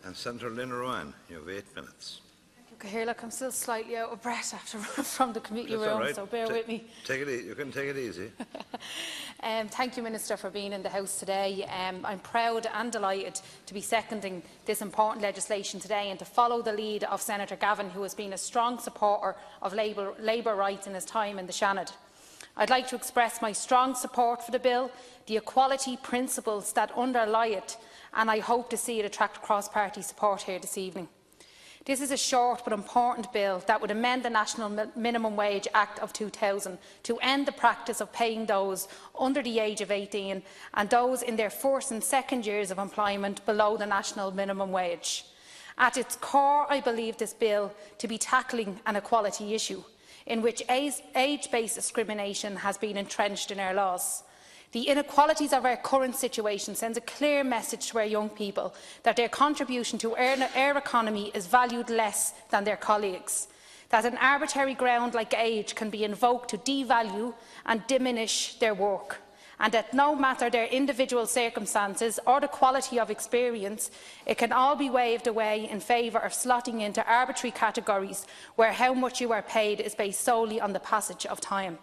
And Senator Lynn Ruane, you have 8 minutes. Okay, look, I'm still slightly out of breath after from the committee room, right. so bear with me. You can take it easy. Thank you, Minister, for being in the House today. I'm proud and delighted to be seconding this important legislation today and to follow the lead of Senator Gavin, who has been a strong supporter of Labour rights in his time in the Seanad. I'd like to express my strong support for the bill, the equality principles that underlie it, and I hope to see it attract cross-party support here this evening. This is a short but important bill that would amend the National Minimum Wage Act of 2000 to end the practice of paying those under the age of 18 and those in their first and second years of employment below the national minimum wage. At its core, I believe this bill to be tackling an equality issue in which age-based discrimination has been entrenched in our laws. The inequalities of our current situation sends a clear message to our young people that their contribution to our economy is valued less than their colleagues, that an arbitrary ground like age can be invoked to devalue and diminish their work, and that no matter their individual circumstances or the quality of experience, it can all be waved away in favour of slotting into arbitrary categories where how much you are paid is based solely on the passage of time.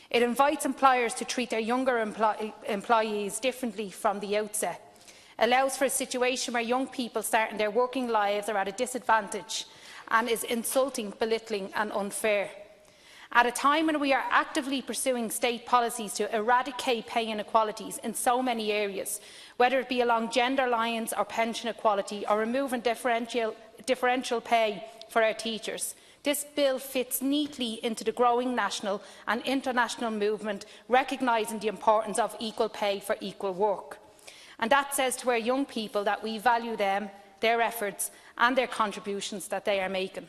It invites employers to treat their younger employees differently from the outset, allows for a situation where young people starting their working lives are at a disadvantage, and is insulting, belittling and unfair. At a time when we are actively pursuing state policies to eradicate pay inequalities in so many areas, whether it be along gender lines or pension equality or removing differential pay for our teachers, this bill fits neatly into the growing national and international movement recognising the importance of equal pay for equal work. And that says to our young people that we value them, their efforts and their contributions that they are making.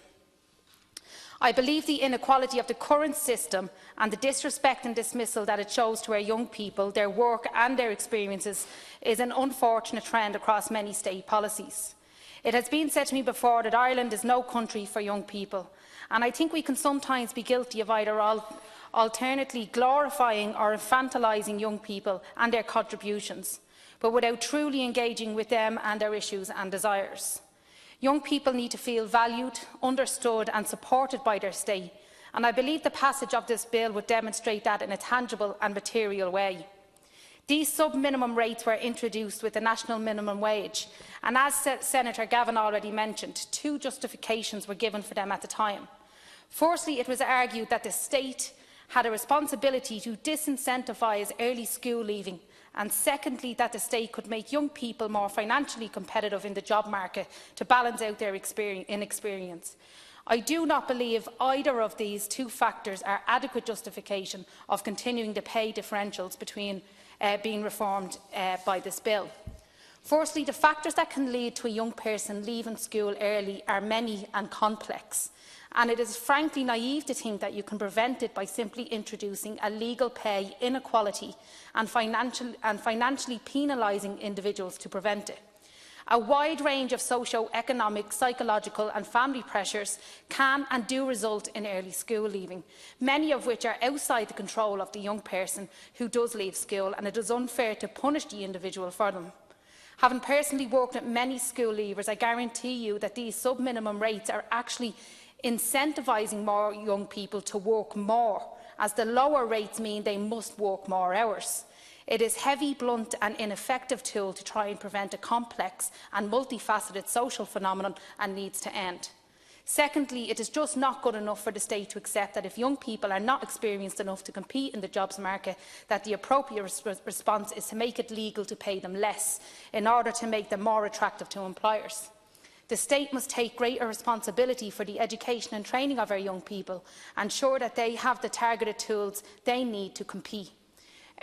I believe the inequality of the current system and the disrespect and dismissal that it shows to our young people, their work and their experiences is an unfortunate trend across many state policies. It has been said to me before that Ireland is no country for young people, and I think we can sometimes be guilty of either alternately glorifying or infantilising young people and their contributions, but without truly engaging with them and their issues and desires. Young people need to feel valued, understood and supported by their state, and I believe the passage of this bill would demonstrate that in a tangible and material way. These sub-minimum rates were introduced with the national minimum wage, and as Senator Gavin already mentioned, 2 justifications were given for them at the time. Firstly, it was argued that the state had a responsibility to disincentivise early school leaving, and secondly, that the state could make young people more financially competitive in the job market to balance out their inexperience. I do not believe either of these 2 factors are adequate justification of continuing the pay differentials between being reformed by this bill. Firstly, the factors that can lead to a young person leaving school early are many and complex, and it is frankly naive to think that you can prevent it by simply introducing a legal pay inequality and financially penalising individuals to prevent it. A wide range of socio-economic, psychological and family pressures can and do result in early school leaving, many of which are outside the control of the young person who does leave school, and it is unfair to punish the individual for them. Having personally worked with many school leavers, I guarantee you that these sub-minimum rates are actually incentivising more young people to work more, as the lower rates mean they must work more hours. It is a heavy, blunt and ineffective tool to try and prevent a complex and multifaceted social phenomenon and needs to end. Secondly, it is just not good enough for the state to accept that if young people are not experienced enough to compete in the jobs market, that the appropriate response is to make it legal to pay them less in order to make them more attractive to employers. The state must take greater responsibility for the education and training of our young people and ensure that they have the targeted tools they need to compete.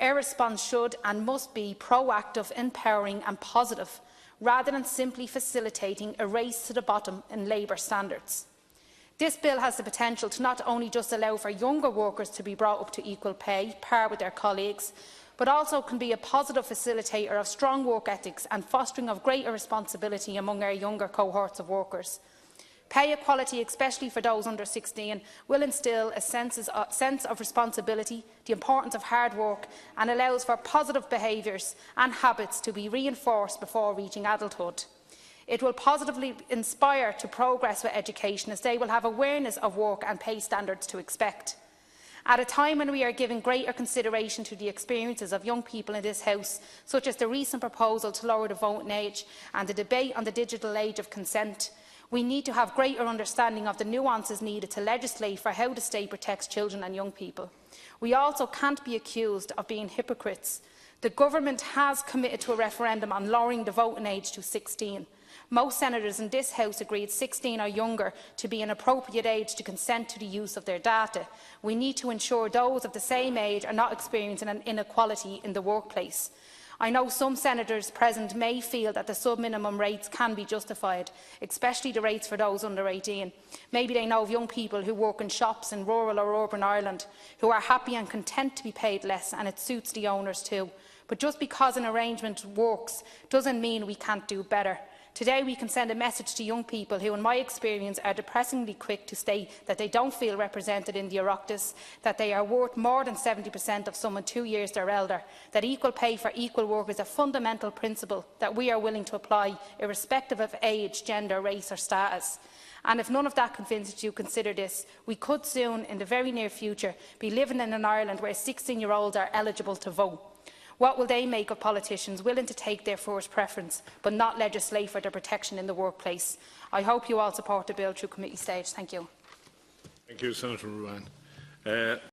Our response should and must be proactive, empowering and positive, rather than simply facilitating a race to the bottom in labour standards. This bill has the potential to not only just allow for younger workers to be brought up to equal pay, par with their colleagues, but also can be a positive facilitator of strong work ethics and fostering of greater responsibility among our younger cohorts of workers. Pay equality, especially for those under 16, will instil a sense of responsibility, the importance of hard work, and allows for positive behaviours and habits to be reinforced before reaching adulthood. It will positively inspire to progress with education, as they will have awareness of work and pay standards to expect. At a time when we are giving greater consideration to the experiences of young people in this House, such as the recent proposal to lower the voting age and the debate on the digital age of consent, we need to have greater understanding of the nuances needed to legislate for how the state protects children and young people. We also can't be accused of being hypocrites. The government has committed to a referendum on lowering the voting age to 16. Most senators in this House agreed 16 or younger to be an appropriate age to consent to the use of their data. We need to ensure those of the same age are not experiencing an inequality in the workplace. I know some senators present may feel that the sub-minimum rates can be justified, especially the rates for those under 18. Maybe they know of young people who work in shops in rural or urban Ireland who are happy and content to be paid less, and it suits the owners too. But just because an arrangement works doesn't mean we can't do better. Today we can send a message to young people who, in my experience, are depressingly quick to state that they don't feel represented in the Oireachtas, that they are worth more than 70% of someone 2 years their elder, that equal pay for equal work is a fundamental principle that we are willing to apply, irrespective of age, gender, race or status. And if none of that convinces you, consider this. We could soon, in the very near future, be living in an Ireland where 16-year-olds are eligible to vote. What will they make of politicians willing to take their first preference, but not legislate for their protection in the workplace? I hope you all support the bill through committee stage. Thank you. Thank you, Senator Ruane.